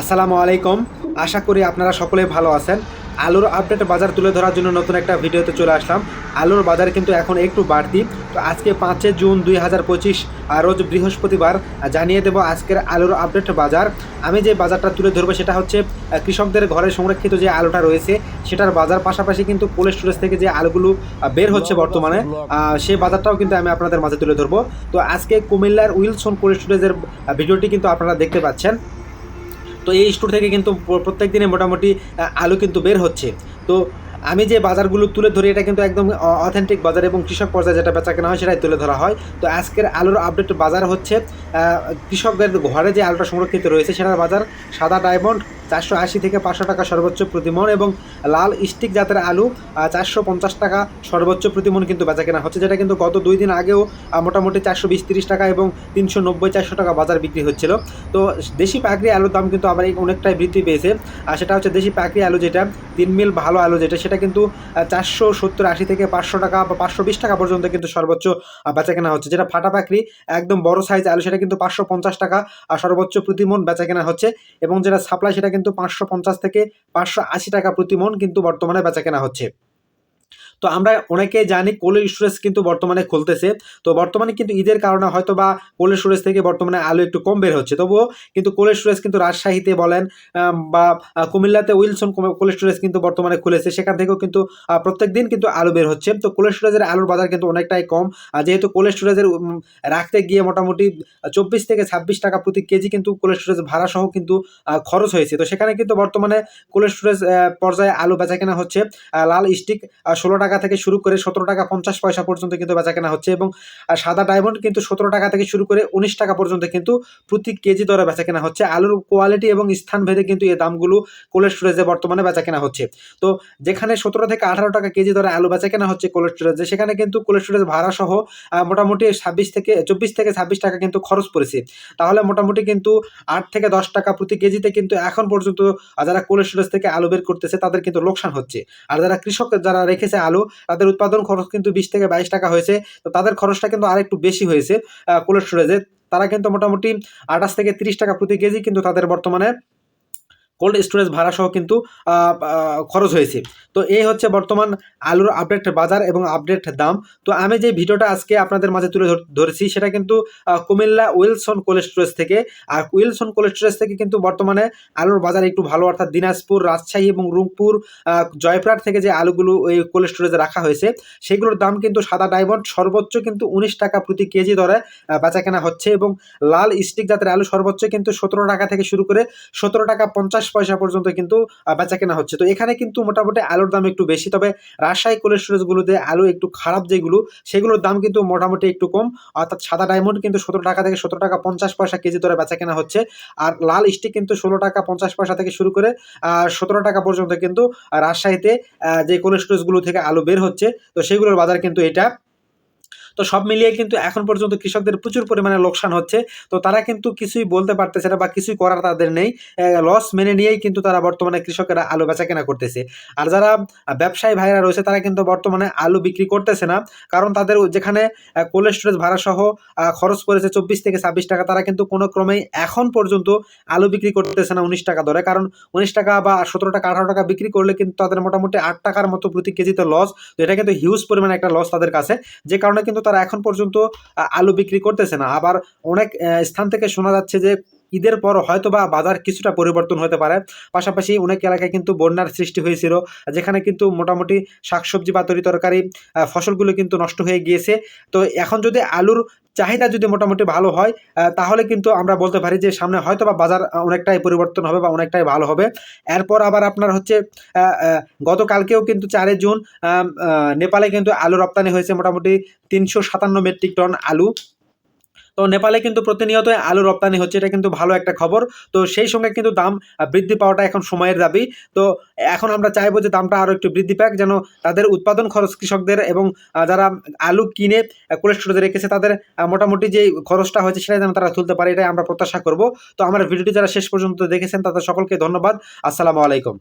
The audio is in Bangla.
আসসালামু আলাইকুম। আশা করি আপনারা সকলেই ভালো আছেন। আলুর আপডেট বাজার তুলে ধরার জন্য নতুন একটা ভিডিওতে চলে আসলাম। আলুর বাজার কিন্তু এখন একটু বাড়তি। তো আজকে 5 জুন 2025 রোজ বৃহস্পতিবার জানিয়ে দেব আজকের আলুর আপডেট বাজার। আমি যে বাজারটা তুলে ধরবো সেটা হচ্ছে কৃষকদের ঘরে সংরক্ষিত যে আলুটা রয়েছে সেটার বাজার, পাশাপাশি কিন্তু কোল্ড স্টোরেজ থেকে যে আলুগুলো বের হচ্ছে বর্তমানে সেই বাজারটাও কিন্তু আমি আপনাদের মাঝে তুলে ধরবো। তো আজকে কুমিল্লার উইলসন কোল্ড স্টোরেজের ভিডিওটি কিন্তু আপনারা দেখতে পাচ্ছেন। তো এই স্টোর থেকে কিন্তু প্রত্যেক দিনে মোটামুটি আলু কিন্তু বের হচ্ছে। তো আমি যে বাজারগুলো তুলে ধরি এটা কিন্তু একদম অথেন্টিক বাজার এবং কৃষক পর্যায়ে যেটা বেচা কেনা হয় সেটাই তুলে ধরা হয়। তো আজকের আলুর আপডেট বাজার হচ্ছে কৃষকদের ঘরে যে আলুটা সংরক্ষিত রয়েছে সেটার বাজার সাদা ডায়মন্ড 480 থেকে 500 টাকা সর্বোচ্চ প্রতিমন, এবং লাল স্টিক জাতের আলু 450 টাকা সর্বোচ্চ প্রতিমন কিন্তু বেচা কেনা হচ্ছে, যেটা কিন্তু গত 2 দিন আগেও মোটামুটি 420-30 টাকা এবং 390-400 টাকা বাজার বিক্রি হচ্ছিল। তো দেশি পাকড়ি আলুর দাম কিন্তু আবার অনেকটাই বৃদ্ধি পেয়েছে। আর সেটা হচ্ছে দেশি পাকড়ি আলু, যেটা 3 মিল ভালো আলু যেটা, সেটা কিন্তু 470-80 থেকে 500 টাকা বা 520 টাকা পর্যন্ত কিন্তু সর্বোচ্চ বেচা কেনা হচ্ছে। যেটা ফাটা পাকড়ি একদম বড় সাইজ আলু সেটা কিন্তু 550 টাকা সর্বোচ্চ প্রতিমন বেচা কেনা হচ্ছে, এবং যেটা সাপ্লাই সেটা কিন্তু 550 থেকে 580 টাকা প্রতিমন কিন্তু বর্তমানে বেচা কেনা হচ্ছে। তো আমরা অনেকেই জানি কোল্ড স্টোরেজ কিন্তু বর্তমানে খুলতেছে। তো বর্তমানে কিন্তু ঈদের কারণে হয়তো বা কোল্ড স্টোরেজ থেকে বর্তমানে আলু একটু কম বের হচ্ছে, তবুও কিন্তু কোল্ড স্টোরেজ কিন্তু রাজশাহীতে বলেন বা কুমিল্লাতে উইলসন কোল্ড স্টোরেজ কিন্তু বর্তমানে খুলেছে, সেখান থেকেও কিন্তু প্রত্যেক দিন কিন্তু আলু বের হচ্ছে। তো কোল্ড স্টোরেজের আলুর বাজার কিন্তু অনেকটাই কম, যেহেতু কোল্ড স্টোরেজের রাখতে গিয়ে মোটামুটি 24 থেকে 26 টাকা প্রতি কেজি কিন্তু কোল্ড স্টোরেজ ভাড়া সহ কিন্তু খরচ হয়েছে। তো সেখানে কিন্তু বর্তমানে কোল্ড স্টোরেজ পর্যায়ে আলু বেচা কেনা হচ্ছে লাল স্টিক 16 টাকা থেকে শুরু করে 17 টাকা 50 পয়সা পর্যন্ত কিন্তু বেচা কেনা হচ্ছে, এবং সাদা ডায়মন্ড কিন্তু 17 টাকা থেকে শুরু করে 19 টাকা পর্যন্ত কিন্তু প্রতি কেজি দরে বেচা কেনা হচ্ছে। আলুর কোয়ালিটি এবং স্থান ভেদে কিন্তু এই দামগুলো কোল্ড স্টোরেজে বর্তমানে বেচা কেনা হচ্ছে। তো যেখানে 17 থেকে 18 টাকা কেজি দরে আলু বেচা কেনা হচ্ছে কোল্ড স্টোরেজে, সেখানে কিন্তু কোল্ড স্টোরেজ ভাড়া সহ মোটামুটি 24 থেকে 26 টাকা কিন্তু খরচ পড়েছে। তাহলে মোটামুটি কিন্তু 8 থেকে 10 টাকা প্রতি কেজিতে কিন্তু এখন পর্যন্ত যারা কোল্ড স্টোরেজ থেকে আলু বের করতেছে তাদের কিন্তু লোকসান হচ্ছে। আর যারা কৃষক যারা রেখেছে আলু, তাদের উৎপাদন খরচ কিন্তু 20 থেকে 22 টাকা হয়েছে। তো তাদের খরচটা কিন্তু আরেকটু বেশি হয়েছে কোল্ড স্টোরেজে। তারা কিন্তু মোটামুটি 28 থেকে 30 টাকা প্রতি কেজি কিন্তু তাদের বর্তমানে কোল্ড স্টোরেজ ভাড়া সহ কিন্তু খরচ হয়েছে। তো এই হচ্ছে বর্তমান আলুর আপডেট বাজার এবং আপডেট দাম। তো আমি যে ভিডিওটা আজকে আপনাদের মাঝে তুলে ধরেছি সেটা কিন্তু কুমিল্লা উইলসন কোল্ড স্টোরেজ থেকে। আর উইলসন কোল্ড স্টোরেজ থেকে কিন্তু বর্তমানে আলুর বাজার একটু ভালো, অর্থাৎ দিনাজপুর, রাজশাহী এবং রংপুর, জয়পুরহাট থেকে যে আলুগুলো ওই কোল্ড স্টোরেজে রাখা হয়েছে সেগুলোর দাম কিন্তু সাদা ডায়মন্ড সর্বোচ্চ কিন্তু 19 টাকা প্রতি কেজি দরে বেচা কেনা হচ্ছে, এবং লাল স্টিক জাতের আলু সর্বোচ্চ কিন্তু 17 টাকা থেকে শুরু করে 17 টাকা 50 পয়সা পর্যন্ত কিন্তু বেচা কেনা হচ্ছে। তো এখানে কিন্তু মোটামুটি আলুর দাম একটু বেশি, তবে রাজশাহী কোল্ড স্টোরেজগুলোতে আলু একটু খারাপ যেগুলো সেগুলোর দাম কিন্তু মোটামুটি একটু কম, অর্থাৎ সাদা ডায়মন্ড কিন্তু 17 টাকা থেকে 17 টাকা 50 পয়সা কেজি দরে বেচা কেনা হচ্ছে। আর লাল স্টিক কিন্তু 16 টাকা 50 পয়সা থেকে শুরু করে 17 টাকা পর্যন্ত কিন্তু রাজশাহীতে যে কোল্ড স্টোরেজগুলো থেকে আলু বের হচ্ছে তো সেগুলোর বাজার কিন্তু এটা। তো সব মিলিয়ে কিন্তু এখন পর্যন্ত কৃষকদের প্রচুর পরিমাণে লোকসান হচ্ছে। তো তারা কিন্তু কিছুই বলতে পারতেছে না বা কিছুই করার তাদের নেই, লস মেনে নিয়েই কিন্তু তারা বর্তমানে কৃষকেরা আলু বেচা কেনা করতেছে। আর যারা ব্যবসায়ী ভাইরা রয়েছে তারা কিন্তু বর্তমানে আলু বিক্রি করতেছে না, কারণ তাদের যেখানে কোল্ড স্টোরেজ ভাড়া সহ খরচ পড়েছে 24 থেকে 26 টাকা, তারা কিন্তু কোনো ক্রমেই এখন পর্যন্ত আলু বিক্রি করতেছে না 19 টাকা দরে, কারণ 19 টাকা বা 17 টাকা 18 টাকা বিক্রি করলে কিন্তু তাদের মোটামুটি 8 টাকার মতো প্রতি কেজিতে লস। তো এটা কিন্তু হিউজ পরিমাণে একটা লস তাদের কাছে, যে কারণে কিন্তু তারা এখন পর্যন্ত আলু বিক্রি করতেছে না। আবার অনেক স্থান থেকে শোনা যাচ্ছে যে ঈদের পর হয়তো বা বাজার কিছুটা পরিবর্তন হতে পারে। পাশাপাশি অনেক এলাকায় কিন্তু বন্যার সৃষ্টি হয়েছিল, যেখানে কিন্তু মোটামুটি শাকসবজি বা তরকারি ফসলগুলো কিন্তু নষ্ট হয়ে গিয়েছে। তো এখন যদি আলুর চাহিদা যদি মোটামুটি ভালো হয় তাহলে কিন্তু আমরা বলতে পারি যে সামনে হয়তো বা বাজার অনেকটাই পরিবর্তন হবে বা অনেকটাই ভালো হবে। এরপর আবার আপনার হচ্ছে গতকালকেও কিন্তু 4 জুন নেপালে কিন্তু আলু রপ্তানি হয়েছে মোটামুটি 357 মেট্রিক টন আলু। তো নেপালে কিন্তু প্রতিনিয়ত আলু রপ্তানি হচ্ছে, এটা কিন্তু ভালো একটা খবর। তো সেই সঙ্গে কিন্তু দাম বৃদ্ধি পাওয়াটা এখন সময়ের দাবি। তো এখন আমরা চাইবো যে দামটা আরও একটু বৃদ্ধি পাক, যেন তাদের উৎপাদন খরচ কৃষকদের এবং যারা আলু কিনে কোল্ড স্টোরেজে রেখেছে তাদের মোটামুটি যে খরচটা হয়েছে সেটা যেন তারা তুলতে পারে, এটাই আমরা প্রত্যাশা করব। তো আমার ভিডিওটি যারা শেষ পর্যন্ত দেখেছেন তাদের সকলকে ধন্যবাদ। আসসালামু আলাইকুম।